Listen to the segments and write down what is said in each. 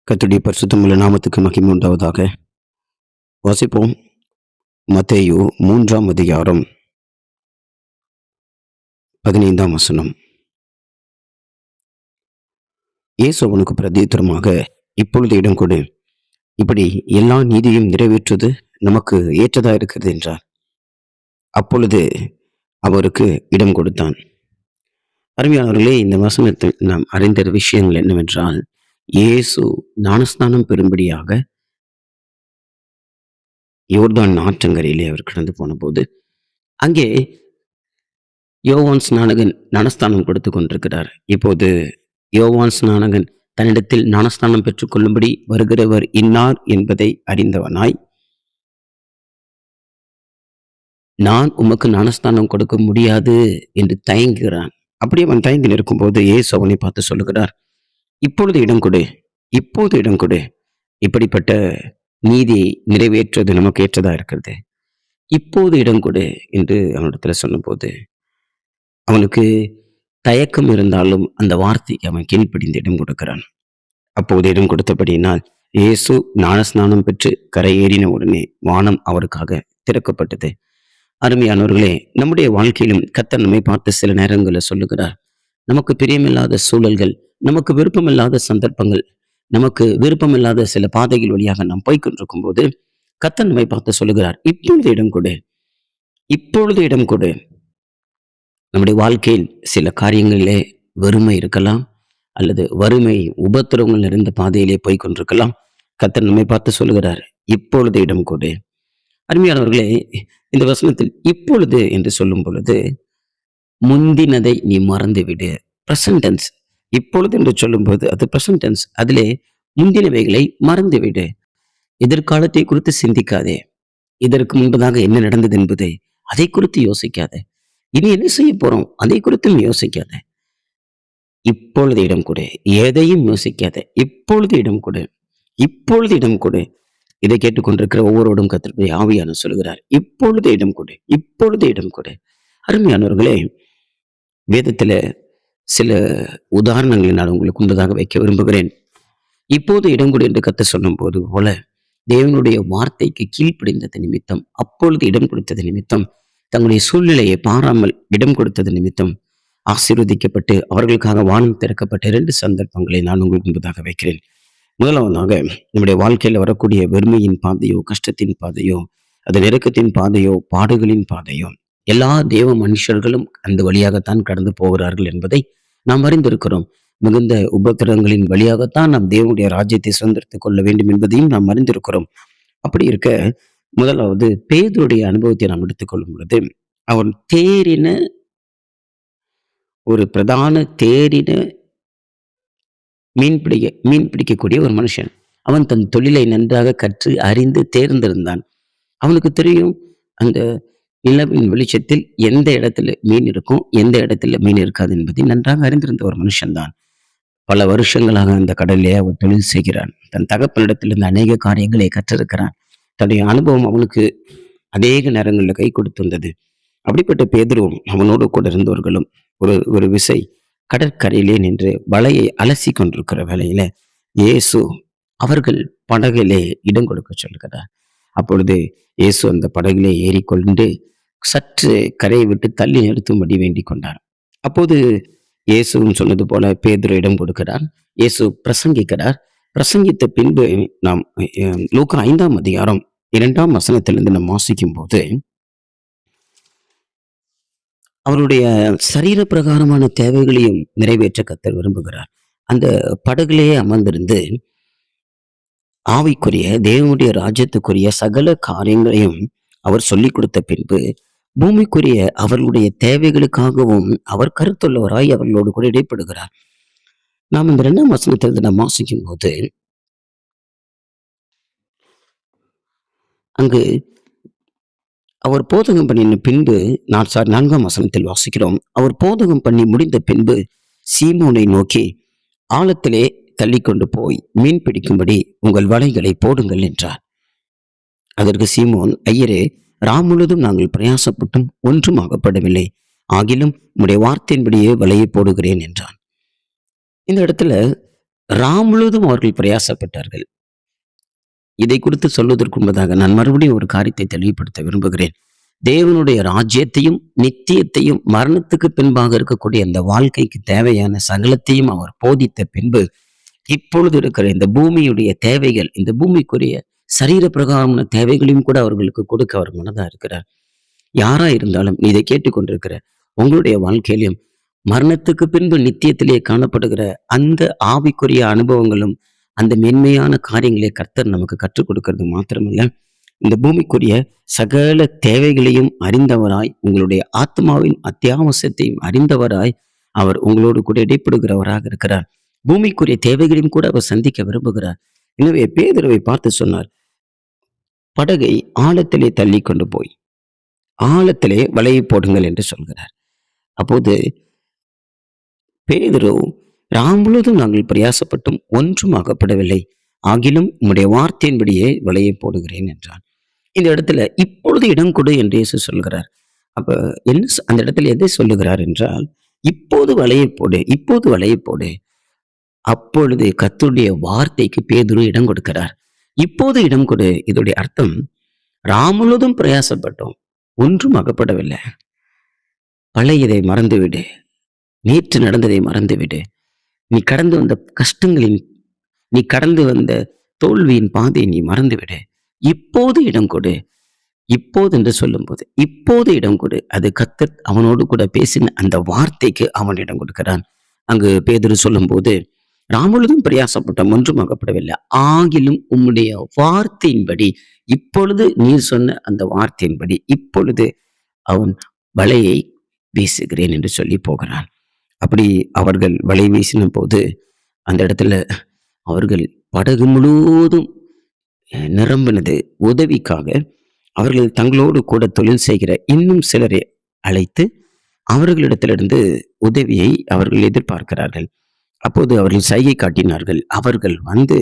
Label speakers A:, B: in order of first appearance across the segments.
A: கர்த்தருடைய பரிசுத்தமுள்ள நாமத்துக்கு மகிமை உண்டாவதாக. வாசிப்போம். மத்தேயு 3ஆம் அதிகாரம் 15ஆம் வசனம். இயேசு அவனுக்கு பிரதியுத்தரமாக, இப்பொழுது இடம் கொடு, இப்படி எல்லா நீதியும் நிறைவேற்றுவது நமக்கு ஏற்றதா இருக்கிறது என்றார். அப்பொழுது அவருக்கு இடம் கொடுத்தான். அருமையானவர்களே, இந்த வசனத்தில் நாம் அறிந்த விஷயங்கள் என்னவென்றால், இயேசு ஞானஸ்நானம் பெறும்படியாக யோர்தான் ஆற்றங்கரையிலே அவர் கடந்து போன போது, அங்கே யோவான் ஸ்நானகன் ஞானஸ்தானம் கொடுத்து கொண்டிருக்கிறார். இப்போது யோவான் ஸ்நானகன் தன்னிடத்தில் ஞானஸ்தானம் பெற்றுக் கொள்ளும்படி வருகிறவர் இன்னார் என்பதை அறிந்தவனாய், நான் உமக்கு ஞானஸ்தானம் கொடுக்க முடியாது என்று தயங்குகிறான். அப்படி அவன் தயங்கி நிற்கும்போது இயேசு அவனை பார்த்து சொல்லுகிறார், இப்பொழுது இடம் கொடு, இப்போது இடம் கொடு, இப்படிப்பட்ட நீதியை நிறைவேற்றுவது நமக்கு ஏற்றதா இருக்கிறது, இப்போது இடம் கொடு என்று அவனிடத்துல சொன்னபோது, அவனுக்கு தயக்கம் இருந்தாலும் அந்த வார்த்தைக்கு அவன் கீழ்ப்படிந்து இடம் கொடுக்கிறான். அப்போது இடம் கொடுத்தபடியினால் இயேசு ஞானஸ்நானம் பெற்று கரை ஏறின உடனே வானம் அவருக்காக திறக்கப்பட்டது. அருமையானவர்களே, நம்முடைய வாழ்க்கையிலும் கர்த்தர் நம்மை பார்த்து சில நேரங்களில் சொல்லுகிறார், நமக்கு பிரியமில்லாத சூழல்கள், நமக்கு விருப்பமில்லாத சந்தர்ப்பங்கள், நமக்கு விருப்பமில்லாத சில பாதைகள் வழியாக நாம் போய்கொண்டிருக்கும் போது கர்த்தர் நம்மை பார்த்து சொல்லுகிறார், இப்பொழுது இடம் கொடு, இப்பொழுது இடம் கொடு. நம்முடைய வாழ்க்கையில் சில காரியங்களிலே வெறுமை இருக்கலாம், அல்லது வறுமை உபத்திரவங்கள் நிறைந்த பாதையிலே போய்கொண்டிருக்கலாம். கர்த்தர் நம்மை பார்த்து சொல்லுகிறார், இப்பொழுது இடம் கொடு. அருமையானவர்களே, இந்த வசனத்தில் இப்பொழுது என்று சொல்லும் பொழுது முந்தினதை நீ மறந்துவிடு. Present tense. இப்பொழுது என்று சொல்லும்போது அது பிரசன்ட் டென்ஸ். அதிலே முந்தினவைகளை மறந்துவிடு. எதிர்காலத்தை குறித்து சிந்திக்காதே. இதற்கு முன்பதாக என்ன நடந்தது என்பதை அதை குறித்து யோசிக்காதே. இனி என்ன செய்ய போறோம் அதை குறித்தும் யோசிக்காத. இப்பொழுது இடம் கொடு. எதையும் யோசிக்காத. இப்பொழுது இடம் கொடு, இப்பொழுது இடம் கொடு. இதை கேட்டுக்கொண்டிருக்கிற ஒவ்வொருவரும் கர்த்தருடைய ஆவியானவர் சொல்கிறார், இப்பொழுது இடம் கொடு, இப்பொழுது இடம் கொடு. அருமையானவர்களே, வேதத்துல சில உதாரணங்களை நான் உங்களுக்கு முன்பதாக வைக்க விரும்புகிறேன். இப்போது இடம் கொடு என்று கர்த்தர் சொல்லும் போது போல, தேவனுடைய வார்த்தைக்கு கீழ்ப்படிந்தது நிமித்தம், அப்பொழுது இடம் கொடுத்தது நிமித்தம், தங்களுடைய சூழ்நிலையை பாராமல் இடம் கொடுத்தது நிமித்தம் ஆசீர்வதிக்கப்பட்டு அவர்களுக்காக வானம் திறக்கப்பட்ட 2 சந்தர்ப்பங்களை நான் உங்களுக்கு முன்பதாக வைக்கிறேன். முதலாவதாக, நம்முடைய வாழ்க்கையில் வரக்கூடிய வெறுமையின் பாதையோ, கஷ்டத்தின் பாதையோ, அது நெருக்கத்தின் பாதையோ, பாடுகளின் பாதையோ, எல்லா தேவ மனுஷர்களும் அந்த வழியாகத்தான் கடந்து போகிறார்கள் என்பதை நாம் அறிந்திருக்கிறோம். மிகுந்த உபத்திரங்களின் வழியாகத்தான் நாம் தேவனுடைய ராஜ்யத்தை சுதந்திரத்துக் கொள்ள வேண்டும் என்பதையும் நாம் அறிந்திருக்கிறோம். அப்படி இருக்க, முதலாவது பேதுருடைய அனுபவத்தை நாம் எடுத்துக்கொள்ளும் பொழுது, அவன் ஒரு பிரதான தேறின மீன் பிடிக்கக்கூடிய ஒரு மனுஷன். அவன் தன் தொழிலை நன்றாக கற்று அறிந்து தேர்ந்திருந்தான். அவனுக்கு தெரியும், அந்த நிலவின் வெளிச்சத்தில் எந்த இடத்துல மீன் இருக்கும், எந்த இடத்துல மீன் இருக்காது என்பதை நன்றாக அறிந்திருந்த ஒரு மனுஷன்தான். பல வருஷங்களாக அந்த கடலிலே அவன் தொழில் செய்கிறான். தன் தகப்பனிடத்திலிருந்து அநேக காரியங்களை கற்றிருக்கிறான். தன்னுடைய அனுபவம் அவனுக்கு அநேக நேரங்களில் கை கொடுத்திருந்தது. அப்படிப்பட்ட பேதுருவும் அவனோடு கூட இருந்தவர்களும் ஒரு விசை கடற்கரையிலே நின்று வலையை அலசி கொண்டிருக்கிற வேளையில இயேசு அவர்கள் படகிலே இடம் கொடுக்க சொல்கிறார். அப்பொழுது இயேசு அந்த படகிலே ஏறிக்கொண்டு சற்று கரையை விட்டு தள்ளி நிறுத்தும்படி வேண்டிக் கொண்டார். அப்போது இயேசுவும் சொன்னது போல பேதுரு இடம் கொடுக்கிறார். இயேசு பிரசங்கிக்கிறார். பிரசங்கித்த பின்பு நாம் லூக்கா 5ஆம் அதிகாரம் 2ஆம் வசனத்திலிருந்து நாம் வாசிக்கும் போது, அவருடைய சரீர பிரகாரமான தேவைகளையும் நிறைவேற்ற கர்த்தர் விரும்புகிறார். அந்த படகுலேயே அமர்ந்திருந்து ஆவிக்குரிய தேவனுடைய ராஜ்யத்துக்குரிய சகல காரியங்களையும் அவர் சொல்லிக் கொடுத்த பின்பு, பூமிக்குரிய அவர்களுடைய தேவைகளுக்காகவும் அவர் கருத்துள்ளவராய் அவர்களோடு கூட இடைப்படுகிறார். நாம் இந்த 2ஆம் வசனத்திலிருந்து நாம் வாசிக்கும் போது, அங்கு அவர் போதகம் பண்ணின பின்பு 4ஆம் வசனத்தில் வாசிக்கிறோம், அவர் போதகம் பண்ணி முடிந்த பின்பு சீமோனை நோக்கி, ஆழத்திலே தள்ளி கொண்டு போய் மீன் பிடிக்கும்படி உங்கள் வலைகளை போடுங்கள் என்றார். அதற்கு சீமோன், ஐயரே, முழுதும் நாங்கள் பிரயாசப்பட்டும் ஒன்றும் ஆகப்படவில்லை, ஆகிலும் உம்முடைய வார்த்தையின்படியே வலையை போடுகிறேன் என்றான். இந்த இடத்துல முழுவதும் அவர்கள் பிரயாசப்பட்டார்கள். இதை குறித்து சொல்வதற்கு முன்பதாக நான் மறுபடியும் ஒரு காரியத்தை தெளிவுபடுத்த விரும்புகிறேன். தேவனுடைய ராஜ்யத்தையும் நித்தியத்தையும் மரணத்துக்கு பின்பாக இருக்கக்கூடிய அந்த வாழ்க்கைக்கு தேவையான சகலத்தையும் அவர் போதித்த பின்பு, இப்பொழுது இருக்கிற இந்த பூமியுடைய தேவைகள், இந்த பூமிக்குரிய சரீர பிரகாரமான தேவைகளையும் கூட அவர்களுக்கு கொடுக்க அவர் மனதா இருக்கிறார். யாரா இருந்தாலும் நீ இதை கேட்டுக்கொண்டிருக்கிற உங்களுடைய வாழ்க்கையிலும் மரணத்துக்கு பின்பு நித்தியத்திலே காணப்படுகிற அந்த ஆவிக்குரிய அனுபவங்களும் அந்த மென்மையான காரியங்களை கர்த்தர் நமக்கு கற்றுக் கொடுக்கிறது மாத்திரமல்ல, இந்த பூமிக்குரிய சகல தேவைகளையும் அறிந்தவராய், உங்களுடைய ஆத்மாவின் அத்தியாவசியத்தையும் அறிந்தவராய் அவர் உங்களோடு கூட இடைப்படுகிறவராக இருக்கிறார். பூமிக்குரிய தேவைகளையும் கூட அவர் சந்திக்க விரும்புகிறார். எனவே பேதுருவை பார்த்து சொன்னார், படகை ஆழத்திலே தள்ளி கொண்டு போய் ஆழத்திலே வலையை போடுங்கள் என்று சொல்கிறார். அப்போது பேதுரு, முழுவதும் நாங்கள் பிரயாசப்பட்டும் ஒன்றும் ஆகப்படவில்லை, ஆகிலும் உம்முடைய வார்த்தையின்படியே வலையை போடுகிறேன் என்றான். இந்த இடத்துல இப்பொழுது இடம் கொடு என்று இயேசு சொல்கிறார். அப்ப என்ன அந்த இடத்துல எதை சொல்லுகிறார் என்றால், இப்போது வலையை போடு, இப்போது வலையை போடு. அப்பொழுது கர்த்தருடைய வார்த்தைக்கு பேதுரு இடம் கொடுக்கிறார். இப்போது இடம் கொடு. இதோடைய அர்த்தம், முழுவதும் பிரயாசப்பட்டோம், ஒன்றும் அகப்படவில்லை, பழையதை மறந்துவிடு, நேற்று நடந்ததை மறந்துவிடு, நீ கடந்து வந்த கஷ்டங்களின், நீ கடந்து வந்த தோல்வியின் பாதையை நீ மறந்துவிடு, இப்போது இடம் கொடு. இப்போது என்று சொல்லும்போது இப்போது இடம் கொடு. அது கர்த்தர் அவனோடு கூட பேசின அந்த வார்த்தைக்கு அவன் இடம் கொடுக்கிறான். அங்கு பேதுரு சொல்லும்போது, முழுவதும் பிரயாசப்பட்டோம், ஒன்றும் ஆகப்படவில்லை, ஆகிலும் உம்முடைய வார்த்தையின்படி, இப்பொழுது நீர் சொன்ன அந்த வார்த்தையின்படி இப்பொழுது அவன் வலையை வீசுகிறேன் என்று சொல்லி போகிறான். அப்படி அவர்கள் வலை வீசின போது அந்த இடத்துல அவர்கள் படகு முழுவதும் நிரம்பினது. உதவிக்காக அவர்கள் தங்களோடு கூட தொழில் செய்கிற இன்னும் சிலரை அழைத்து அவர்களிடத்திலிருந்து உதவியை அவர்கள் எதிர்பார்க்கிறார்கள். அப்போது அவர்கள் சைகை காட்டினார்கள். அவர்கள் வந்து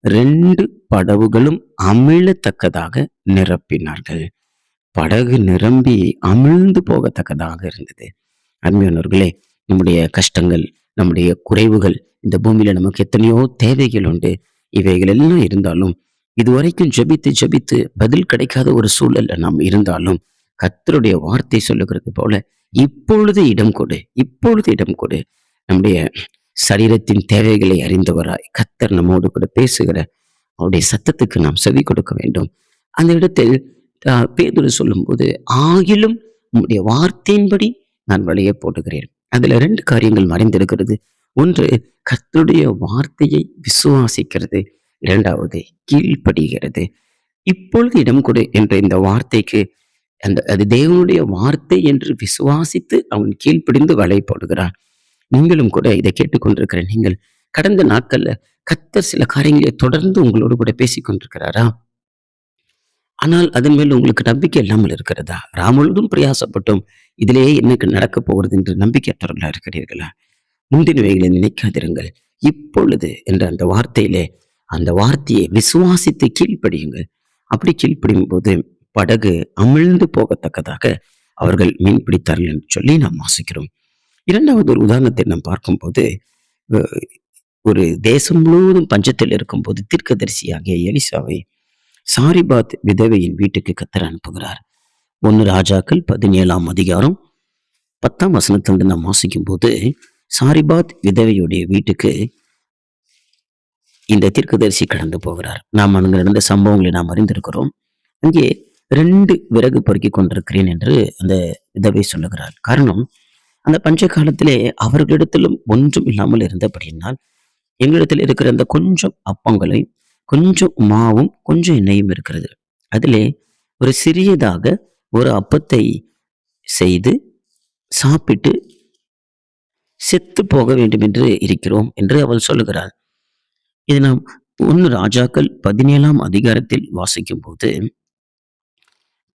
A: 2 படகுகளும் அமிழத்தக்கதாக நிரப்பினார்கள். படகு நிரம்பி அமிழ்ந்து போகத்தக்கதாக இருந்தது. அருமையானவர்களே, நம்முடைய கஷ்டங்கள், நம்முடைய குறைவுகள், இந்த பூமியில நமக்கு எத்தனையோ தேவைகள் உண்டு. இவைகள் எல்லாம் இருந்தாலும், இதுவரைக்கும் ஜெபித்து ஜெபித்து பதில் கிடைக்காத ஒரு சூழல்ல நாம் இருந்தாலும், கர்த்தருடைய வார்த்தை சொல்லுகிறது போல, இப்பொழுது இடம் கொடு, இப்பொழுது இடம் கொடு. நம்முடைய சரீரத்தின் தேவைகளை அறிந்தவராய் கர்த்தர் நம்மோடு கூட பேசுகிற அவருடைய சத்தத்துக்கு நாம் செவி கொடுக்க வேண்டும். அந்த இடத்தில் பேதுரு சொல்லும்போது, ஆகிலும் உம்முடைய வார்த்தையின்படி நான் வலையை போடுகிறேன். அதுல 2 காரியங்கள் மறைந்திருக்கிறது. ஒன்று, கர்த்தருடைய வார்த்தையை விசுவாசிக்கிறது. 2வது, கீழ்ப்படிகிறது. இப்பொழுது இடம் கொடு என்ற இந்த வார்த்தைக்கு, அது தேவனுடைய வார்த்தை என்று விசுவாசித்து அவன் கீழ்ப்படிந்து வலை போடுகிறான். நீங்களும் கூட இதை கேட்டுக்கொண்டிருக்கிற நீங்கள், கடந்த நாட்கள்ல கர்த்தர் சில காரியங்களை தொடர்ந்து உங்களோடு கூட பேசிக் கொண்டிருக்கிறாரா? ஆனால் அதன் மேல் உங்களுக்கு நம்பிக்கை இல்லாமல் இருக்கிறதா? முழுவதும் பிரயாசப்பட்டோம், இதிலேயே எனக்கு நடக்க போகிறது என்று நம்பிக்கையற்றவர்களா இருக்கிறீர்களா? முந்தினவைகளை நினைக்காதிருங்கள், இப்பொழுது என்ற அந்த வார்த்தையிலே, அந்த வார்த்தையை விசுவாசித்து கீழ்ப்படியுங்கள். அப்படி கீழ்ப்படியும் போது படகு அமிழ்ந்து போகத்தக்கதாக அவர்கள் மீன் பிடித்தார்கள் என்று சொல்லி நாம் வாசிக்கிறோம். 2வது ஒரு உதாரணத்தை நாம் பார்க்கும்போது, ஒரு தேசம் முழுவதும் பஞ்சத்தில் இருக்கும்போது தீர்க்கதரிசியாகிய எலிசாவை சாரிபாத் விதவையின் வீட்டுக்கு கர்த்தர் அனுப்புகிறார். 1 ராஜாக்கள் 17ஆம் அதிகாரம் 10ஆம் வசனத்திலிருந்து நாம் வாசிக்கும் போது, சாரிபாத் விதவையுடைய வீட்டுக்கு இந்த தீர்க்கதரிசி கடந்து போகிறார். நாம் அங்கு நடந்த சம்பவங்களை நாம் அறிந்திருக்கிறோம். அங்கே 2 விறகு பொறுக்கிக் கொண்டிருக்கிறேன் என்று அந்த விதவை சொல்லுகிறார். காரணம், அந்த பஞ்ச காலத்திலே அவர்களிடத்திலும் ஒன்றும் இல்லாமல் இருந்தபடியினால், எங்களிடத்தில் இருக்கிற அந்த கொஞ்சம் அப்பங்களை, கொஞ்சம் மாவும் கொஞ்சம் எண்ணெயும் இருக்கிறது, அதிலே ஒரு சிறியதாக ஒரு அப்பத்தை செய்து சாப்பிட்டு செத்து போக வேண்டும் என்று இருக்கிறோம் என்று அவள் சொல்லுகிறாள். இது நாம் 1 ராஜாக்கள் 17ஆம் அதிகாரத்தில் வாசிக்கும் போது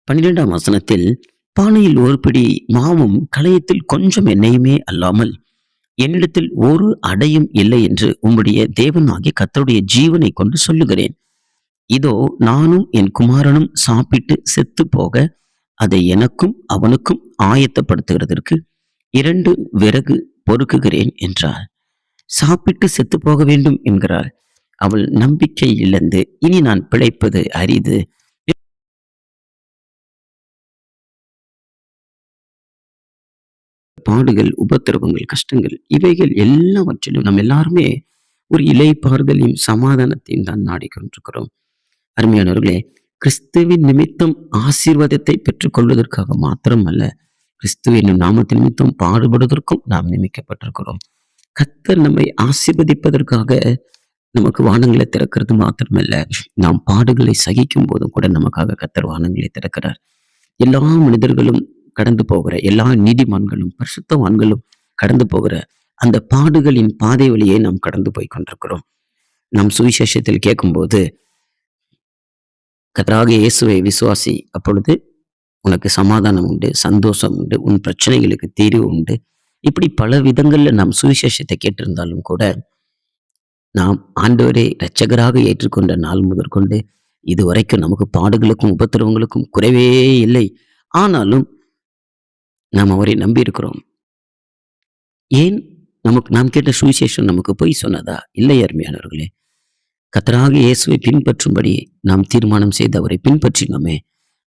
A: 12ஆம் வசனத்தில், பானையில் ஒரு பிடி மாவும் கலயத்தில் கொஞ்சம் எண்ணெயுமே அல்லாமல் என்னிடத்தில் ஒரு அடையும் இல்லை என்று உம்முடைய தேவனாகிய கர்த்தருடைய ஜீவனை கொண்டு சொல்லுகிறேன். இதோ நானும் என் குமாரனும் சாப்பிட்டு செத்து போக அதை எனக்கும் அவனுக்கும் ஆயத்தப்படுத்துகிறதற்கு 2 விறகு பொறுக்குகிறேன் என்றார். சாப்பிட்டு செத்து போக வேண்டும் என்கிறாள். அவள் நம்பிக்கை இழந்து இனி நான் பிழைப்பது அரிது, பாடுகள், உபத்திரவங்கள், கஷ்டங்கள் இவைகள் எல்லாவற்றிலும் நம்ம எல்லாருமே ஒரு இளைப்பாறுதலையும் சமாதானத்தையும் தான் நாடிக்கொண்டிருக்கிறோம். அருமையானவர்களே, கிறிஸ்துவின் நிமித்தம் ஆசீர்வாதத்தை பெற்றுக் கொள்வதற்காக மாத்திரம் அல்ல, கிறிஸ்துவ என்னும் நாமத்தின் நிமித்தம் பாடுபடுவதற்கும் நாம் நியமிக்கப்பட்டிருக்கிறோம். கர்த்தர் நம்மை ஆசீர்வதிப்பதற்காக நமக்கு வானங்களை திறக்கிறது மாத்திரமல்ல, நாம் பாடுகளை சகிக்கும் போதும் கூட நமக்காக கர்த்தர் வானங்களை திறக்கிறார். எல்லா மனிதர்களும் கடந்து போகிற, எல்லா நீதிமான்களும் பரிசுத்தவான்களும் கடந்து போகிற அந்த பாடுகளின் பாதை வழியை நாம் கடந்து போய் கொண்டிருக்கிறோம். நாம் சுவிசேஷத்தில் கேட்கும்போது, கர்த்தராகிய இயேசுவை விசுவாசி, அப்பொழுது உனக்கு சமாதானம் உண்டு, சந்தோஷம் உண்டு, உன் பிரச்சனைகளுக்கு தீர்வு உண்டு. இப்படி பல விதங்கள்ல நாம் சுவிசேஷத்தை கேட்டிருந்தாலும் கூட, நாம் ஆண்டவரை இரட்சகராக ஏற்றுக்கொண்ட நாள் முதற்கொண்டு இதுவரைக்கும் நமக்கு பாடுகளுக்கும் உபத்திரவங்களுக்கும் குறைவே இல்லை. ஆனாலும் நாம் அவரை நம்பி இருக்கிறோம். ஏன்? நாம் கேட்ட சுவிசேஷம் நமக்கு பொய் சொன்னதா? இல்லை அருமையானவர்களே. கர்த்தராகிய இயேசுவை பின்பற்றும்படி நாம் தீர்மானம் செய்து அவரை பின்பற்றினோமே,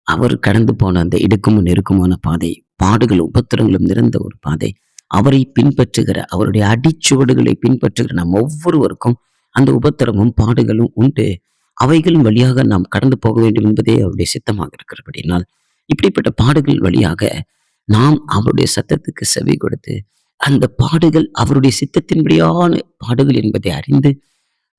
A: அவர் கடந்து போன அந்த இடுக்கமும் நெருக்கமான பாதை, பாடுகள் உபத்திரங்களும் நிறைந்த ஒரு பாதை, அவரை பின்பற்றுகிற, அவருடைய அடிச்சுவடுகளை பின்பற்றுகிற நாம் ஒவ்வொருவருக்கும் அந்த உபத்திரமும் பாடுகளும் உண்டு. அவைகளின் வழியாக நாம் கடந்து போக வேண்டும் என்பதே அவருடைய சித்தமாக இருக்கிறபடினால், இப்படிப்பட்ட பாடுகள் வழியாக நாம் அவருடைய சத்தத்துக்கு செவி கொடுத்து, அந்த பாடுகள் அவருடைய சித்தத்தின்படியான பாடுகள் என்பதை அறிந்து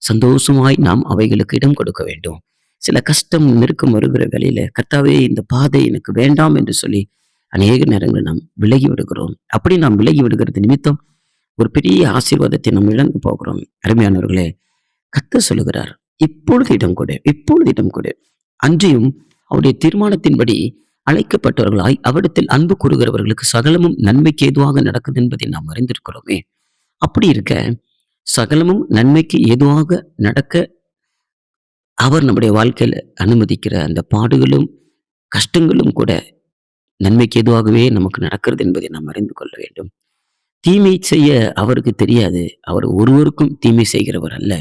A: சந்தோஷமாய் நாம் அவைகளுக்கு இடம் கொடுக்க வேண்டும். சில கஷ்டம் நெருக்கம் வருகிற வேளையில, கர்த்தாவே இந்த பாதை எனக்கு வேண்டாம் என்று சொல்லி அநேக நேரங்களில் நாம் விலகி விடுகிறோம். அப்படி நாம் விலகி விடுகிறது நிமித்தம் ஒரு பெரிய ஆசீர்வாதத்தை நாம் இழந்து போகிறோம். அருமையானவர்களே, கர்த்தர் சொல்லுகிறார், இப்பொழுது இடம் கொடு, இப்பொழுது இடம் கொடு. அன்றியும் அவருடைய தீர்மானத்தின்படி அழைக்கப்பட்டவர்களாய் அவரிடத்தில் அன்பு கூறுகிறவர்களுக்கு சகலமும் நன்மைக்கு ஏதுவாக நடக்குது என்பதை நாம் அறிந்திருக்கிறோமே. அப்படி இருக்க, சகலமும் நன்மைக்கு ஏதுவாக நடக்க அவர் நம்முடைய வாழ்க்கையில அனுமதிக்கிற அந்த பாடுகளும் கஷ்டங்களும் கூட நன்மைக்கு ஏதுவாகவே நமக்கு நடக்கிறது என்பதை நாம் அறிந்து கொள்ள வேண்டும். தீமை செய்ய அவருக்கு தெரியாது. அவர் ஒருவருக்கும் தீமை செய்கிறவர் அல்ல.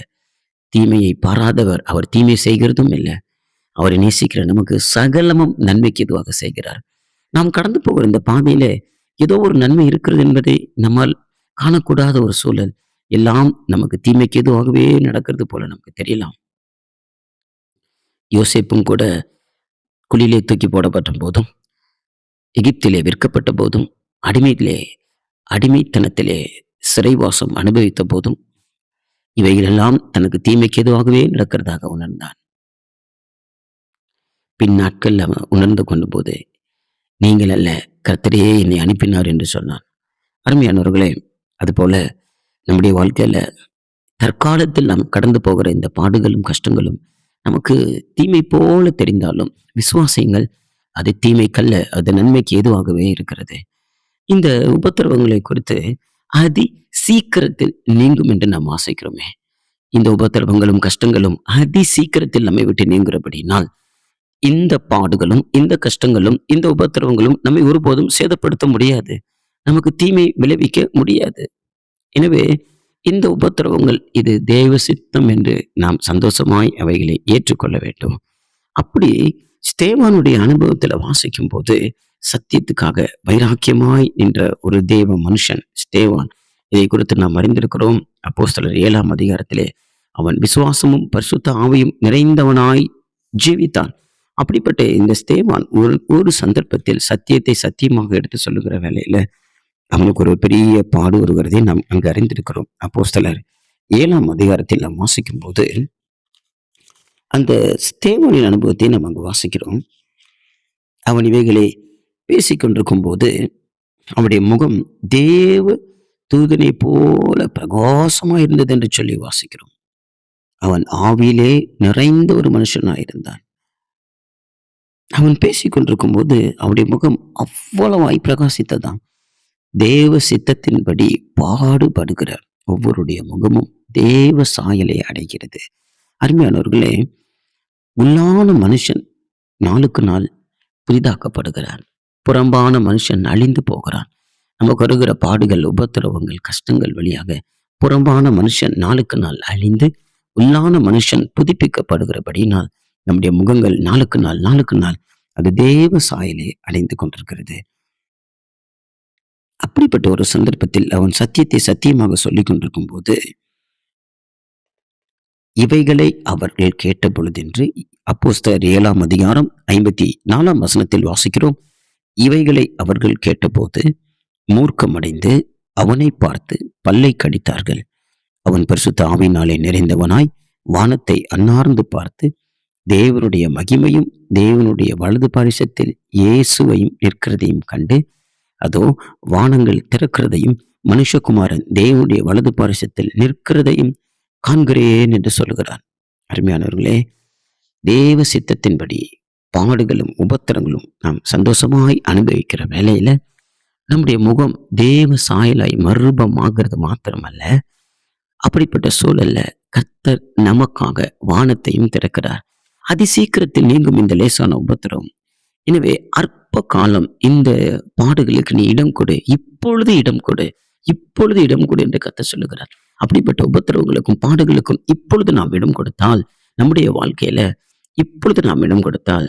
A: தீமையை பாராதவர். அவர் தீமை செய்கிறதும் இல்லை. அவரை நேசிக்கிற நமக்கு சகலமும் நன்மைக்கு எதுவாக செய்கிறார். நாம் கடந்து போகிற இந்த பாதையில ஏதோ ஒரு நன்மை இருக்கிறது என்பதை நம்மால் காணக்கூடாத ஒரு சூழல். எல்லாம் நமக்கு தீமைக்கு எதுவாகவே நடக்கிறது போல நமக்கு தெரியலாம். யோசேப்பும் கூட குழியிலே தூக்கி போடப்பட்ட போதும், எகிப்திலே விற்கப்பட்ட போதும், அடிமைத்தனத்திலே சிறைவாசம் அனுபவித்த போதும், இவைகளெல்லாம் தனக்கு தீமைக்கு எதுவாகவே நடக்கிறதாக உணர்ந்தான். பின் நாட்கள் அவன் உணர்ந்து கொண்ட போது, நீங்கள் அல்ல, கர்த்தரே என்னை அனுப்பினார் என்று சொன்னான். அருமையானவர்களே, அதுபோல நம்முடைய வாழ்க்கையில தற்காலத்தில் நாம் கடந்து போகிற இந்த பாடுகளும் கஷ்டங்களும் நமக்கு தீமை போல தெரிந்தாலும் விசுவாசியுங்கள், அது தீமைக்கல்ல, அது நன்மைக்கு ஏதுவாகவே இருக்கிறது. இந்த உபத்திரவங்களை குறித்து அதி சீக்கிரத்தில் நீங்கும் என்று நாம் ஆசைக்கிறோமே. இந்த உபத்திரவங்களும் கஷ்டங்களும் அதி சீக்கிரத்தில் நம்மை விட்டு நீங்குகிறபடினால், இந்த பாடுகளும் இந்த கஷ்டங்களும் இந்த உபத்திரவங்களும் நம்மை ஒருபோதும் சேதப்படுத்த முடியாது. நமக்கு தீமை விளைவிக்க முடியாது. எனவே இந்த உபத்திரவங்கள் இது தேவ சித்தம் என்று நாம் சந்தோஷமாய் அவைகளை ஏற்றுக்கொள்ள வேண்டும். அப்படி ஸ்தேவானுடைய அனுபவத்தில் வாசிக்கும் போது, சத்தியத்துக்காக வைராக்கியமாய் நின்ற ஒரு தேவ மனுஷன் ஸ்தேவான். இதை குறித்து நாம் அறிந்திருக்கிறோம். அப்போஸ்தலர் 7ஆம் அதிகாரத்திலே அவன் விசுவாசமும் பரிசுத்த ஆவியும் நிறைந்தவனாய் ஜீவித்தான். அப்படிப்பட்ட இந்த ஸ்தேவான் ஒரு சந்தர்ப்பத்தில் சத்தியத்தை சத்தியமாக எடுத்து சொல்லுகிற வேளையில அவனுக்கு ஒரு பெரிய பாடு வருகிறதை நாம் அங்கு அறிந்திருக்கிறோம். அப்போஸ்தலர் 7ஆம் அதிகாரத்தில் நாம் வாசிக்கும் போது அந்த ஸ்தேவானின் அனுபவத்தை நாம் அங்கு வாசிக்கிறோம். அவன் இவைகளை பேசிக்கொண்டிருக்கும் போது அவனுடைய முகம் தேவ தூதனை போல பிரகாசமா இருந்தது என்று சொல்லி வாசிக்கிறோம். அவன் ஆவியிலே நிறைந்த ஒரு மனுஷனாயிருந்தான். அவன் பேசிக்கொண்டிருக்கும் போது அவனுடைய முகம் அவ்வளவாய் பிரகாசித்ததாம். தேவ சித்தத்தின்படி பாடுபடுகிற ஒவ்வொருடைய முகமும் தேவ சாயலை அடைகிறது. அருமையானவர்களே, உள்ளான மனுஷன் நாளுக்கு நாள் புதிதாக்கப்படுகிறான். புறம்பான மனுஷன் அழிந்து போகிறான். நமக்கு வருகிற பாடுகள், உபத்திரவங்கள், கஷ்டங்கள் வழியாக புறம்பான மனுஷன் நாளுக்கு நாள் அழிந்து உள்ளான மனுஷன் புதுப்பிக்கப்படுகிறபடினால் நம்முடைய முகங்கள் நாளுக்கு நாள் அது தேவ சாயலை அடைந்து கொண்டிருக்கிறது. அப்படிப்பட்ட ஒரு சந்தர்ப்பத்தில் அவன் சத்தியத்தை சத்தியமாக சொல்லிக் கொண்டிருக்கும் போது இவைகளை அவர்கள் கேட்ட பொழுதென்று அப்போஸ்தலர் 7:54 வாசிக்கிறோம். இவைகளை அவர்கள் கேட்டபோது மூர்க்கமடைந்து அவனை பார்த்து பல்லை கடித்தார்கள். அவன் பரிசுத்த ஆவியினாலே நிறைந்தவனாய் வானத்தை அன்னார்ந்து பார்த்து தேவனுடைய மகிமையும் தேவனுடைய வலது பாரிசத்தில் இயேசுவையும் நிற்கிறதையும் கண்டு, அதோ வானங்கள் திறக்கிறதையும் மனுஷகுமாரன் தேவனுடைய வலது பாரிசத்தில் நிற்கிறதையும் காண்கிறேன் என்று சொல்லுகிறான். அருமையானவர்களே, தேவ சித்தத்தின்படி பாடுகளும் உபத்திரங்களும் நாம் சந்தோஷமாய் அனுபவிக்கிற வேளையில நம்முடைய முகம் தேவ சாயலாய் மறுரூபமாகிறது மாத்திரமல்ல, அப்படிப்பட்ட சூழல்ல கர்த்தர் நமக்காக வானத்தையும் திறக்கிறார். அதிசீக்கிரத்தில் நீங்கும் இந்த லேசான உபத்திரம். எனவே அற்ப காலம் இந்த பாடுகளுக்கு நீ இடம் கொடு, இப்பொழுது இடம் கொடு, இப்பொழுது இடம் கொடு என்று கர்த்தர் சொல்லுகிறார். அப்படிப்பட்ட உபத்திரவங்களுக்கும் பாடுகளுக்கும் இப்பொழுது நாம் இடம் கொடுத்தால், நம்முடைய வாழ்க்கையில இப்பொழுது நாம் இடம் கொடுத்தால்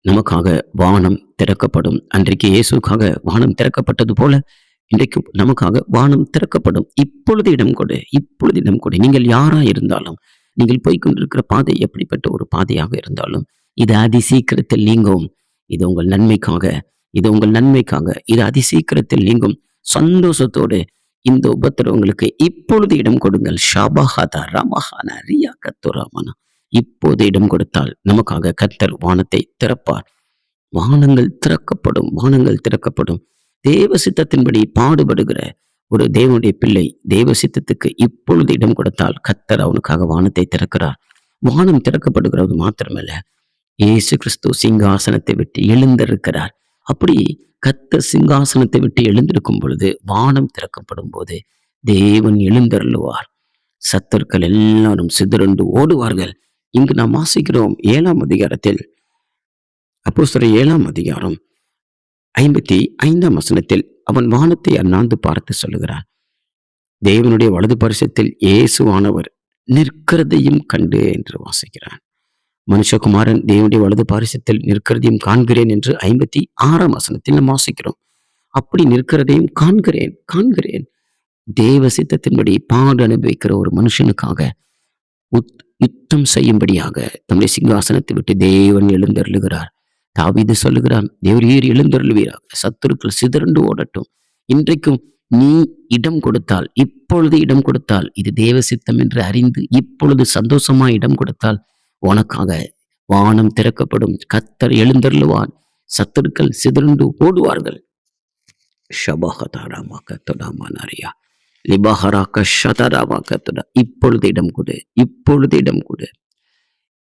A: நமக்காக வானம் திறக்கப்படும். அன்றைக்கு இயேசுக்காக வானம் திறக்கப்பட்டது போல இன்றைக்கு நமக்காக வானம் திறக்கப்படும். இப்பொழுது இடம் கொடு, இப்பொழுது இடம் கொடு. நீங்கள் யாரா இருந்தாலும், நீங்கள் போய்கொண்டிருக்கிற பாதை எப்படிப்பட்ட ஒரு பாதையாக இருந்தாலும், இது அதிசீக்கிரத்தில் நீங்கும். இது உங்கள் நன்மைக்காக, இது உங்கள் நன்மைக்காக, இது அதிசீக்கிரத்தில் நீங்கும். சந்தோஷத்தோடு இந்த உபத்திரவங்களுக்கு இப்பொழுது இடம் கொடுங்கள். ஷாபஹாதா ரமஹான ரியா கத்துராமனா. இப்போது இடம் கொடுத்தால் நமக்காக கர்த்தர் வானத்தை திறப்பார். வானங்கள் திறக்கப்படும், வானங்கள் திறக்கப்படும். தேவ சித்தத்தின்படி பாடுபடுகிற ஒரு தேவனுடைய பிள்ளை தேவ சித்தத்துக்கு இப்பொழுது இடம் கொடுத்தால் கர்த்தர் அவனுக்காக வானத்தை திறக்கிறார். வானம் திறக்கப்படுகிறது மாத்திரமல்ல, இயேசு கிறிஸ்து சிங்காசனத்தை விட்டு எழுந்திருக்கிறார். அப்படி கர்த்தர் சிங்காசனத்தை விட்டு எழுந்திருக்கும் பொழுது வானம் திறக்கப்படும் போது தேவன் எழுந்தருளுவார். சத்துருக்கள் எல்லாரும் சிதறண்டு ஓடுவார்கள். இங்கு நாம் வாசிக்கிறோம் 7ஆம் அதிகாரத்தில், அப்போஸ்தலர் 7ஆம் அதிகாரம் 55ஆம் வசனத்தில் அவன் வானத்தை அண்ணாந்து பார்த்து சொல்லுகிறார், தேவனுடைய வலது பரிசத்தில் இயேசுவானவர் நிற்கிறதையும் கண்டு என்று வாசிக்கிறான். மனுஷகுமாரன் தேவனுடைய வலது பாரிசத்தில் நிற்கிறதையும் காண்கிறேன் என்று 56ஆம் வசனத்தில் நாம் வாசிக்கிறோம். அப்படி நிற்கிறதையும் காண்கிறேன். தேவ சித்தத்தின்படி பாடு அனுபவிக்கிற ஒரு மனுஷனுக்காக யுத்தம் செய்யும்படியாக தம்முடைய சிங்காசனத்தை விட்டு தேவன் எழுந்தருளுகிறார். தாவீது சொல்லுகிறான், தேவரீர் எழுந்தருளுவீராக, சத்துருக்கள் சிதறண்டு ஓடட்டும். இன்றைக்கும் நீ இடம் கொடுத்தால், இப்பொழுது இடம் கொடுத்தால், இது தேவ சித்தம் என்று அறிந்து இப்பொழுது சந்தோஷமா இடம் கொடுத்தால் உனக்காக வானம் திறக்கப்படும். கர்த்தர் எழுந்தருளுவான். சத்துருக்கள் சிதறண்டு ஓடுவார்கள். ஷபஹதாராமா கத்தடாமா நரியா லிபஹராக்க ஷதராமா கத்தடா. இப்பொழுது இடம் கொடு, இப்பொழுது இடம் கொடு,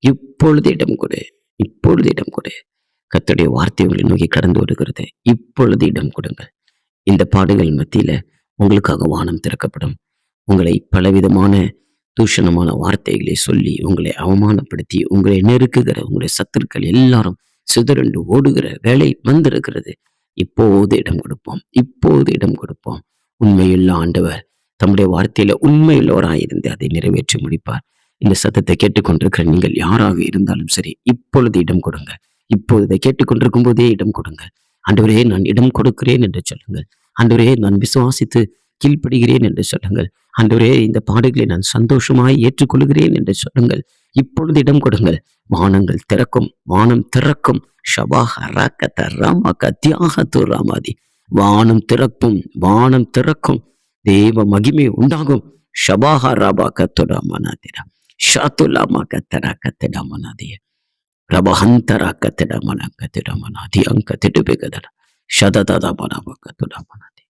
A: இப்பொழுது இடம் கொடு, இப்பொழுது இடம் கொடு. கர்த்தருடைய வார்த்தை உங்களை நோக்கி கடந்து வருகிறது. இப்பொழுது இடம் கொடுங்கள். இந்த பாடுகள் மத்தியில உங்களுக்காக வானம் திறக்கப்படும். உங்களை பலவிதமான தூஷணமான வார்த்தைகளை சொல்லி உங்களை அவமானப்படுத்தி உங்களை நெருக்குகிற உங்களுடைய சத்துருக்கள் எல்லாரும் சிதறண்டு ஓடுகிற வேலை வந்திருக்கிறது. இப்போது இடம் கொடுப்போம், இப்போது இடம் கொடுப்போம். உண்மையுள்ள ஆண்டவர் தம்முடைய வார்த்தையில உண்மையுள்ளவராயிருந்து அதை நிறைவேற்றி முடிப்பார். இந்த சத்தத்தை கேட்டுக்கொண்டிருக்கிற நீங்கள் யாராக இருந்தாலும் சரி, இப்பொழுது இடம் கொடுங்க. இப்போது இதை கேட்டுக்கொண்டிருக்கும் போதே இடம் கொடுங்க. ஆண்டவரே, நான் இடம் கொடுக்கிறேன் என்று சொல்லுங்கள். ஆண்டவரே, நான் விசுவாசித்து கீழ்ப்படுகிறேன் என்று சொல்லுங்கள். ஆண்டவரே, இந்த பாடுகளை நான் சந்தோஷமாய் ஏற்றுக்கொள்கிறேன் என்று சொல்லுங்கள். இப்பொழுது இடம் கொடுங்கள். வானங்கள் திறக்கும், வானம் திறக்கும். ராமாதி வானம் திறக்கும், வானம் திறக்கும். தேவ மகிமை உண்டாகும். ஷபாஹா ராபா கத்துடாமனாதிரா ஷாத்துலாமா கத்தரா கத்திடாமனாதிய ரபஹந்தரா கத்திடாமனா கத்திடாமனாதி அங்க திடுபெகதரா ஷததா மனாபா கத்துடாமனாதி.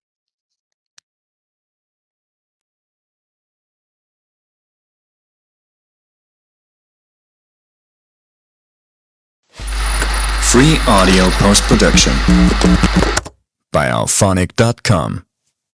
B: Free audio post-production by alphonic.com.